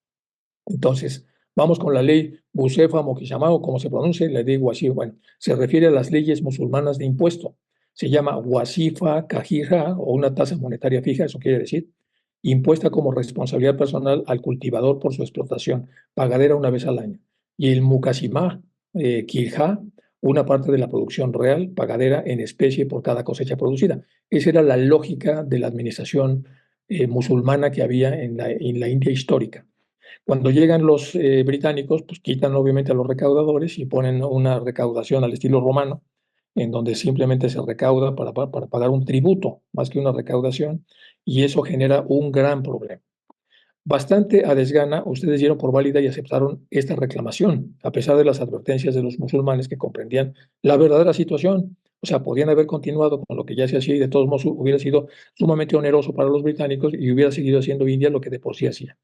Entonces, vamos con la ley Bucefa Moquishama, o como se pronuncia, la ley Wasifa. Bueno, se refiere a las leyes musulmanas de impuesto. Se llama Wasifa Kajija, o una tasa monetaria fija, eso quiere decir, impuesta como responsabilidad personal al cultivador por su explotación, pagadera una vez al año. Y el Mukashima Kirja, una parte de la producción real, pagadera en especie por cada cosecha producida. Esa era la lógica de la administración musulmana que había en la India histórica. Cuando llegan los británicos, pues quitan obviamente a los recaudadores y ponen una recaudación al estilo romano, en donde simplemente se recauda para pagar un tributo más que una recaudación, y eso genera un gran problema. Bastante a desgana, ustedes dieron por válida y aceptaron esta reclamación, a pesar de las advertencias de los musulmanes que comprendían la verdadera situación. O sea, podían haber continuado con lo que ya se hacía y de todos modos hubiera sido sumamente oneroso para los británicos y hubiera seguido haciendo India lo que de por sí hacía.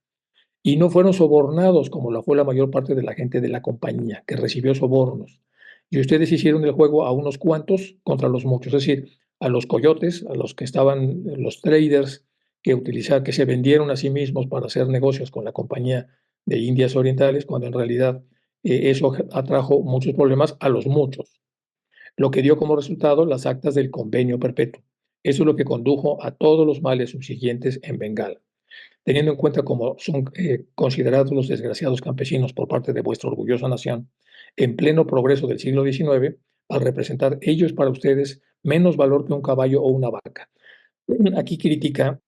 Y no fueron sobornados como lo fue la mayor parte de la gente de la compañía, que recibió sobornos. Y ustedes hicieron el juego a unos cuantos contra los muchos, es decir, a los coyotes, a los que estaban, los traders que se vendieron a sí mismos para hacer negocios con la compañía de Indias Orientales, cuando en realidad eso atrajo muchos problemas a los muchos, lo que dio como resultado las actas del convenio perpetuo. Eso es lo que condujo a todos los males subsiguientes en Bengala, teniendo en cuenta cómo son considerados los desgraciados campesinos por parte de vuestra orgullosa nación, en pleno progreso del siglo XIX, al representar ellos para ustedes menos valor que un caballo o una vaca. Aquí critica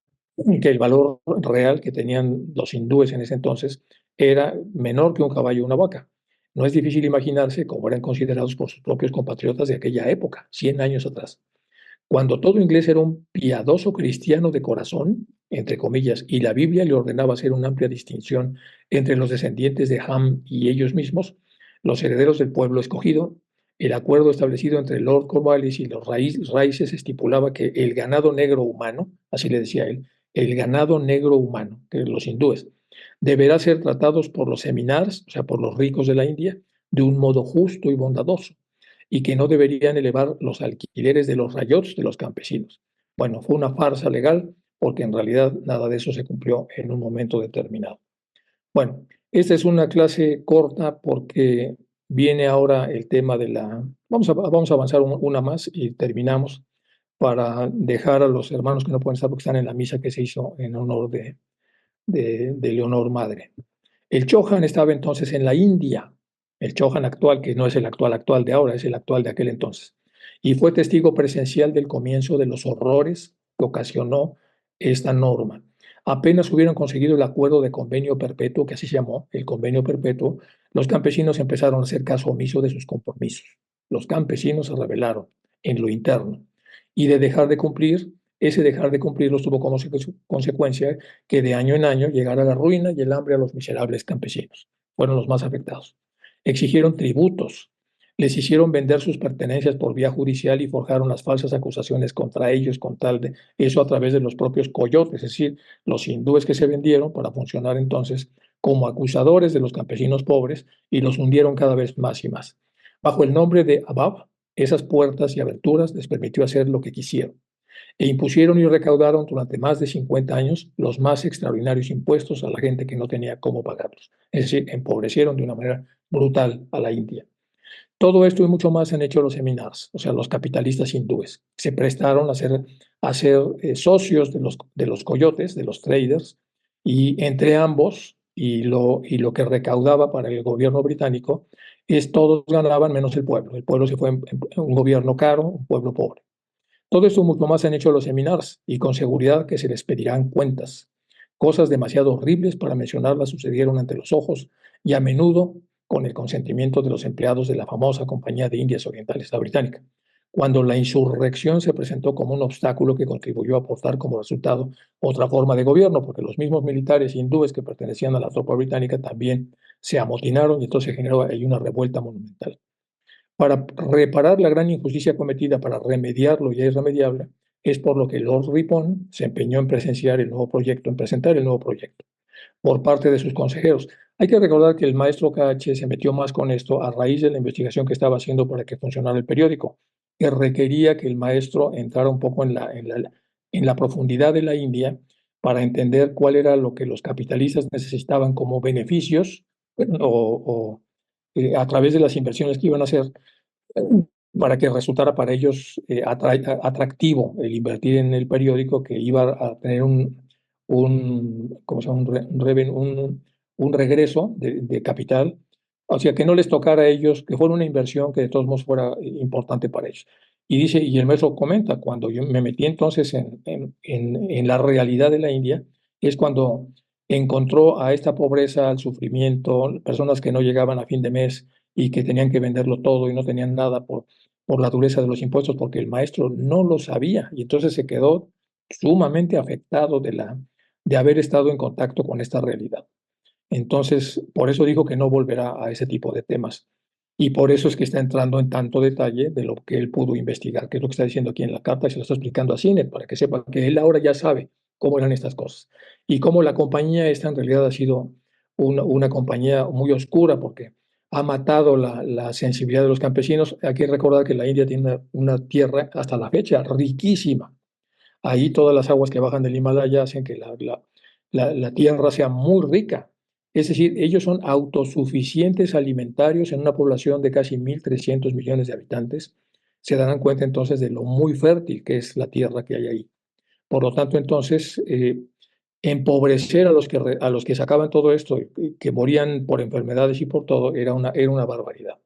que el valor real que tenían los hindúes en ese entonces era menor que un caballo o una vaca. No es difícil imaginarse cómo eran considerados por sus propios compatriotas de aquella época, 100 años atrás. Cuando todo inglés era un piadoso cristiano de corazón, entre comillas, y la Biblia le ordenaba hacer una amplia distinción entre los descendientes de Ham y ellos mismos, los herederos del pueblo escogido, el acuerdo establecido entre Lord Cornwallis y los raíces estipulaba que el ganado negro humano, así le decía él, el ganado negro humano, que los hindúes, deberá ser tratados por los seminars, o sea, por los ricos de la India, de un modo justo y bondadoso y que no deberían elevar los alquileres de los rayots de los campesinos. Bueno, fue una farsa legal porque en realidad nada de eso se cumplió en un momento determinado. Bueno, esta es una clase corta porque viene ahora el tema de la... Vamos a avanzar una más y terminamos para dejar a los hermanos que no pueden estar porque están en la misa que se hizo en honor de Leonor Madre. El Chohan estaba entonces en la India, el Chohan actual, que no es el actual de ahora, es el actual de aquel entonces, y fue testigo presencial del comienzo de los horrores que ocasionó esta norma. Apenas hubieran conseguido el acuerdo de convenio perpetuo, que así se llamó, el convenio perpetuo, los campesinos empezaron a hacer caso omiso de sus compromisos. Los campesinos se rebelaron en lo interno y de dejar de cumplir, ese dejar de cumplirlos tuvo como consecuencia que de año en año llegara la ruina y el hambre a los miserables campesinos. Fueron los más afectados. Exigieron tributos, Les hicieron vender sus pertenencias por vía judicial y forjaron las falsas acusaciones contra ellos con tal de eso a través de los propios coyotes, es decir, los hindúes que se vendieron para funcionar entonces como acusadores de los campesinos pobres y los hundieron cada vez más y más. Bajo el nombre de Abab, esas puertas y aberturas les permitió hacer lo que quisieron e impusieron y recaudaron durante más de 50 años los más extraordinarios impuestos a la gente que no tenía cómo pagarlos. Es decir, empobrecieron de una manera brutal a la India. Todo esto y mucho más han hecho los seminars, o sea, los capitalistas hindúes. Se prestaron a ser socios de los coyotes, de los traders, y entre ambos, y lo que recaudaba para el gobierno británico, es todos ganaban menos el pueblo. El pueblo se fue en un gobierno caro, un pueblo pobre. Todo esto mucho más han hecho los seminars y con seguridad que se les pedirán cuentas. Cosas demasiado horribles para mencionarlas sucedieron ante los ojos y a menudo con el consentimiento de los empleados de la famosa Compañía de Indias Orientales, la británica, cuando la insurrección se presentó como un obstáculo que contribuyó a aportar como resultado otra forma de gobierno, porque los mismos militares hindúes que pertenecían a la tropa británica también se amotinaron y entonces se generó ahí una revuelta monumental. Para reparar la gran injusticia cometida, para remediar lo ya irremediable, es por lo que Lord Ripon se empeñó en presentar el nuevo proyecto por parte de sus consejeros. Hay que recordar que el maestro KH se metió más con esto a raíz de la investigación que estaba haciendo para que funcionara el periódico, que requería que el maestro entrara un poco en la profundidad de la India para entender cuál era lo que los capitalistas necesitaban como beneficios o a través de las inversiones que iban a hacer para que resultara para ellos atractivo el invertir en el periódico que iba a tener ¿cómo se llama? Un regreso de capital, o sea, que no les tocara a ellos, que fuera una inversión que de todos modos fuera importante para ellos. Y dice, y el maestro comenta, cuando yo me metí entonces en la realidad de la India, es cuando encontró a esta pobreza, al sufrimiento, personas que no llegaban a fin de mes y que tenían que venderlo todo y no tenían nada por la dureza de los impuestos, porque el maestro no lo sabía y entonces se quedó sumamente afectado de haber estado en contacto con esta realidad. Entonces, por eso dijo que no volverá a ese tipo de temas. Y por eso es que está entrando en tanto detalle de lo que él pudo investigar, que es lo que está diciendo aquí en la carta y se lo está explicando a Cinet, para que sepa que él ahora ya sabe cómo eran estas cosas. Y cómo la compañía esta en realidad ha sido una compañía muy oscura, porque ha matado la sensibilidad de los campesinos. Hay que recordar que la India tiene una tierra hasta la fecha riquísima. Ahí todas las aguas que bajan del Himalaya hacen que la tierra sea muy rica. Es decir, ellos son autosuficientes alimentarios en una población de casi 1.300 millones de habitantes. Se darán cuenta entonces de lo muy fértil que es la tierra que hay ahí. Por lo tanto, entonces, empobrecer a los que sacaban todo esto, que morían por enfermedades y por todo, era una barbaridad.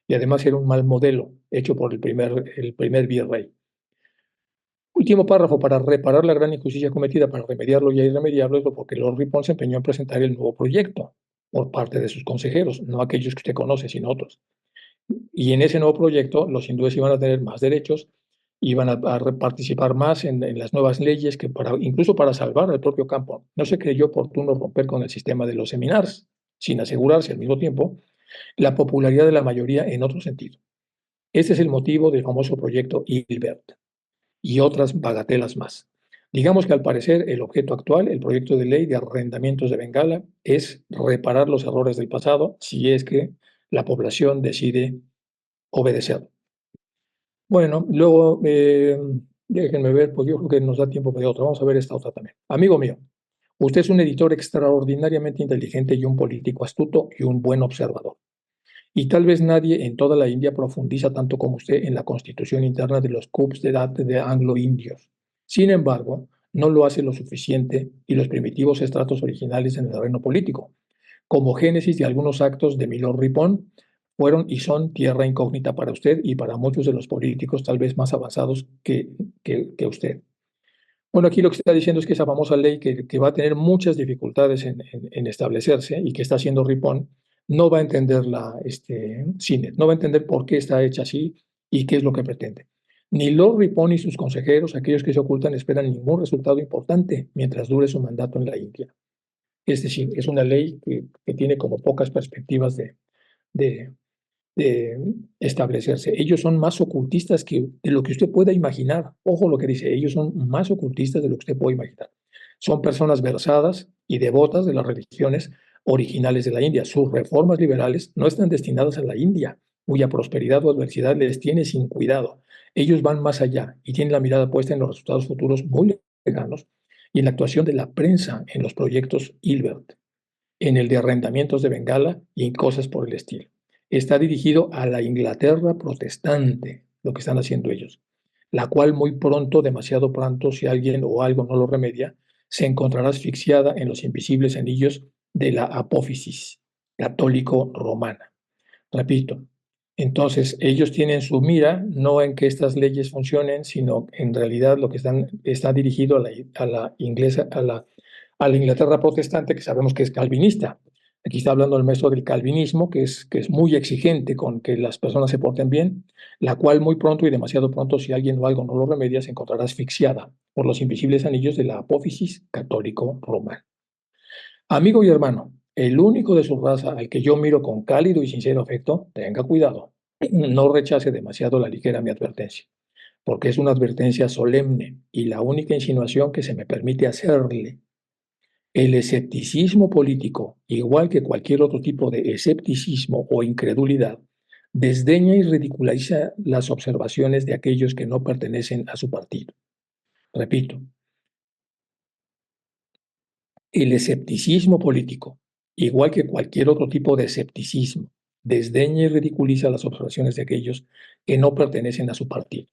Y además era un mal modelo hecho por el primer virrey. Último párrafo, para reparar la gran injusticia cometida, para remediarlo ya irremediable, es porque Lord Ripon se empeñó en presentar el nuevo proyecto por parte de sus consejeros, no aquellos que usted conoce, sino otros. Y en ese nuevo proyecto, los hindúes iban a tener más derechos, iban a participar más en las nuevas leyes, incluso para salvar al propio campo. No se creyó oportuno romper con el sistema de los seminars, sin asegurarse al mismo tiempo la popularidad de la mayoría en otro sentido. Este es el motivo del famoso proyecto Hilbert y otras bagatelas más. Digamos que al parecer el objeto actual, el proyecto de ley de arrendamientos de Bengala, es reparar los errores del pasado si es que la población decide obedecer. Bueno, luego déjenme ver, pues yo creo que nos da tiempo de otra. Vamos a ver esta otra también. Amigo mío, usted es un editor extraordinariamente inteligente y un político astuto y un buen observador. Y tal vez nadie en toda la India profundiza tanto como usted en la constitución interna de los coups de date de anglo-indios. Sin embargo, no lo hace lo suficiente y los primitivos estratos originales en el terreno político, como génesis de algunos actos de Milord Ripon, fueron y son tierra incógnita para usted y para muchos de los políticos tal vez más avanzados que usted. Bueno, aquí lo que está diciendo es que esa famosa ley que va a tener muchas dificultades en establecerse y que está haciendo Ripon, no va a entender CINE, no va a entender por qué está hecha así y qué es lo que pretende. Ni Lord Ripon ni sus consejeros, aquellos que se ocultan, esperan ningún resultado importante mientras dure su mandato en la India. Es decir, es una ley que tiene como pocas perspectivas de de establecerse. Ellos son más ocultistas de lo que usted pueda imaginar. Ojo lo que dice, ellos son más ocultistas de lo que usted puede imaginar. Son personas versadas y devotas de las religiones originales de la India. Sus reformas liberales no están destinadas a la India, cuya prosperidad o adversidad les tiene sin cuidado. Ellos van más allá y tienen la mirada puesta en los resultados futuros muy lejanos y en la actuación de la prensa en los proyectos Hilbert, en el de arrendamientos de Bengala y cosas por el estilo. Está dirigido a la Inglaterra protestante, lo que están haciendo ellos, la cual muy pronto, demasiado pronto, si alguien o algo no lo remedia, se encontrará asfixiada en los invisibles anillos de la apófisis católico-romana. Repito, entonces ellos tienen su mira no en que estas leyes funcionen, sino en realidad lo que está dirigido a la Inglaterra protestante, que sabemos que es calvinista. Aquí está hablando el maestro del calvinismo, que es muy exigente con que las personas se porten bien, la cual muy pronto y demasiado pronto, si alguien o algo no lo remedia, se encontrará asfixiada por los invisibles anillos de la apófisis católico-romana. Amigo y hermano, el único de su raza al que yo miro con cálido y sincero afecto, tenga cuidado, no rechace demasiado la ligera mi advertencia, porque es una advertencia solemne y la única insinuación que se me permite hacerle. El escepticismo político, igual que cualquier otro tipo de escepticismo o incredulidad, desdeña y ridiculiza las observaciones de aquellos que no pertenecen a su partido. Repito, el escepticismo político, igual que cualquier otro tipo de escepticismo, desdeña y ridiculiza las observaciones de aquellos que no pertenecen a su partido.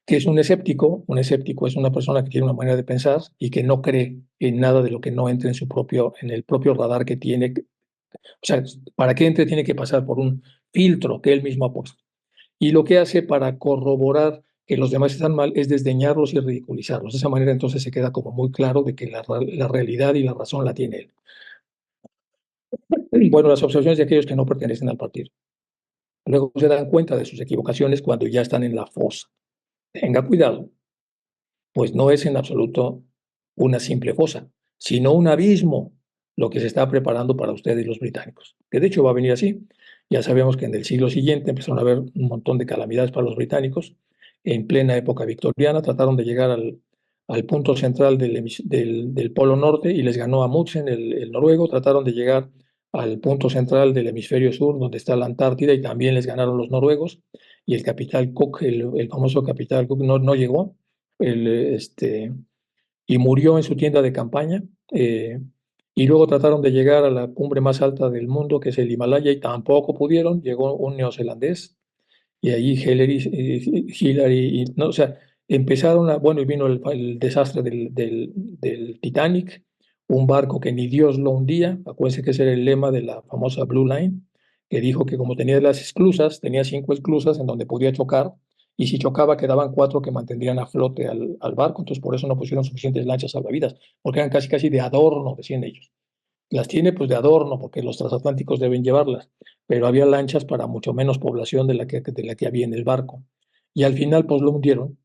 ¿Qué es un escéptico? Un escéptico es una persona que tiene una manera de pensar y que no cree en nada de lo que no entre en el propio radar que tiene. O sea, para que entre tiene que pasar por un filtro que él mismo ha puesto. Y lo que hace para corroborar que los demás están mal es desdeñarlos y ridiculizarlos. De esa manera entonces se queda como muy claro de que la realidad y la razón la tiene él. Bueno, las observaciones de aquellos que no pertenecen al partido. Luego se dan cuenta de sus equivocaciones cuando ya están en la fosa. Tenga cuidado, pues no es en absoluto una simple fosa, sino un abismo lo que se está preparando para ustedes los británicos, que de hecho va a venir así. Ya sabemos que en el siglo siguiente empezaron a haber un montón de calamidades para los británicos. En plena época victoriana trataron de llegar al punto central del Polo Norte y les ganó Amundsen, el noruego. Trataron de llegar al punto central del hemisferio sur, donde está la Antártida, y también les ganaron los noruegos. Y el capitán Cook, el famoso capitán Cook, no llegó el, y murió en su tienda de campaña. Y luego trataron de llegar a la cumbre más alta del mundo, que es el Himalaya, y tampoco pudieron. Llegó un neozelandés y allí Hillary no, o sea, bueno, y vino el desastre del Titanic, un barco que ni Dios lo hundía. Acuérdense que ese era el lema de la famosa Blue Line, que dijo que como tenía las esclusas, tenía 5 esclusas en donde podía chocar, y si chocaba quedaban 4 que mantendrían a flote al barco. Entonces por eso no pusieron suficientes lanchas salvavidas, porque eran casi casi de adorno, decían ellos. Las tiene pues de adorno porque los transatlánticos deben llevarlas, pero había lanchas para mucho menos población de la que había en el barco. Y al final pues lo hundieron,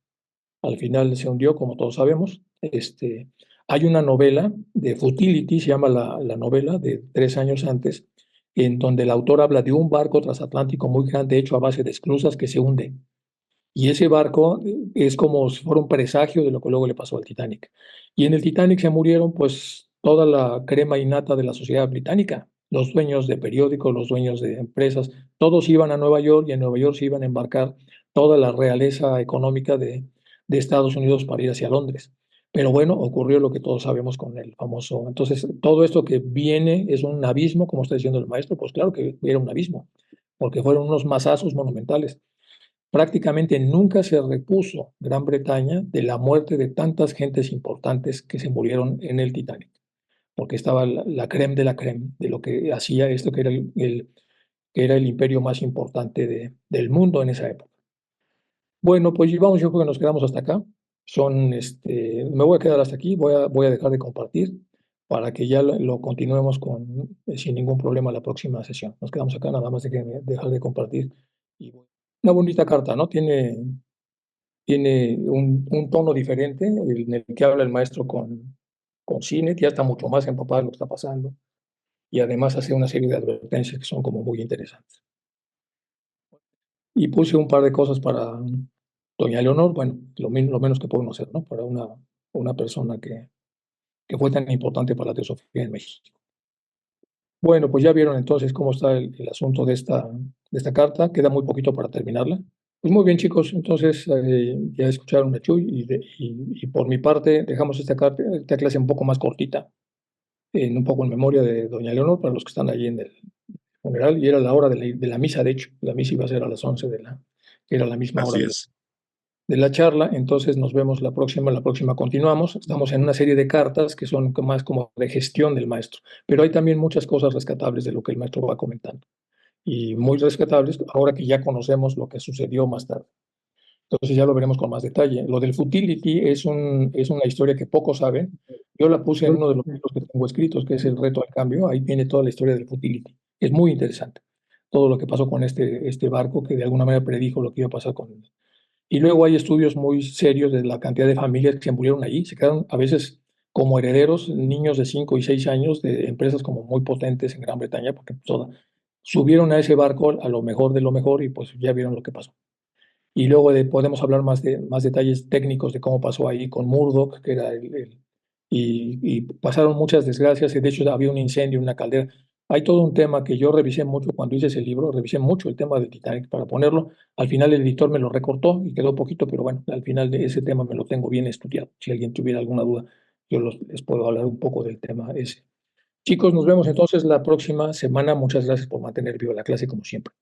al final se hundió, como todos sabemos. Hay una novela de Futility, se llama la novela, de 3 años antes, en donde el autor habla de un barco transatlántico muy grande hecho a base de esclusas que se hunde. Y ese barco es como si fuera un presagio de lo que luego le pasó al Titanic. Y en el Titanic se murieron pues toda la crema innata de la sociedad británica, los dueños de periódicos, los dueños de empresas, todos iban a Nueva York y en Nueva York se iban a embarcar toda la realeza económica de Estados Unidos para ir hacia Londres. Pero bueno, ocurrió lo que todos sabemos con el famoso. Entonces, todo esto que viene es un abismo, como está diciendo el maestro, pues claro que era un abismo, porque fueron unos masazos monumentales. Prácticamente nunca se repuso Gran Bretaña de la muerte de tantas gentes importantes que se murieron en el Titanic, porque estaba la crème de la crème de lo que hacía esto, que era el imperio más importante del mundo en esa época. Bueno, pues vamos, yo creo que nos quedamos hasta acá. Me voy a quedar hasta aquí, voy a dejar de compartir para que ya lo continuemos sin ningún problema la próxima sesión. Nos quedamos acá, nada más de que dejar de compartir. Una bonita carta, ¿no? Tiene un tono diferente en el que habla el maestro con Cine, ya está mucho más empapado de lo que está pasando, y además hace una serie de advertencias que son como muy interesantes. Y puse un par de cosas para doña Leonor, bueno, lo menos que podemos hacer, ¿no? Para una persona que fue tan importante para la teosofía en México. Bueno, pues ya vieron entonces cómo está el asunto de esta carta. Queda muy poquito para terminarla. Pues muy bien, chicos. Entonces, ya escucharon a Chuy y por mi parte dejamos esta clase un poco más cortita, un poco en memoria de doña Leonor, para los que están allí en el funeral. Y era la hora de la misa, de hecho. La misa iba a ser a las 11 que era la misma hora Así es. de la charla. Entonces nos vemos la próxima continuamos. Estamos en una serie de cartas que son más como de gestión del maestro, pero hay también muchas cosas rescatables de lo que el maestro va comentando y muy rescatables ahora que ya conocemos lo que sucedió más tarde. Entonces ya lo veremos con más detalle. Lo del futility es una historia que pocos saben. Yo la puse en uno de los libros que tengo escritos, que es El reto al cambio. Ahí viene toda la historia del futility. Es muy interesante. Todo lo que pasó con este barco que de alguna manera predijo lo que iba a pasar con él. Y luego hay estudios muy serios de la cantidad de familias que se murieron allí. Se quedaron a veces como herederos niños de 5 y 6 años de empresas como muy potentes en Gran Bretaña, porque subieron a ese barco a lo mejor de lo mejor y pues ya vieron lo que pasó. Y luego podemos hablar más detalles técnicos de cómo pasó ahí con Murdoch, que era y pasaron muchas desgracias, y de hecho había un incendio en una caldera. Hay todo un tema que yo revisé mucho cuando hice ese libro, revisé mucho el tema del Titanic para ponerlo. Al final el editor me lo recortó y quedó poquito, pero bueno, al final de ese tema me lo tengo bien estudiado. Si alguien tuviera alguna duda, les puedo hablar un poco del tema ese. Chicos, nos vemos entonces la próxima semana. Muchas gracias por mantener viva la clase como siempre.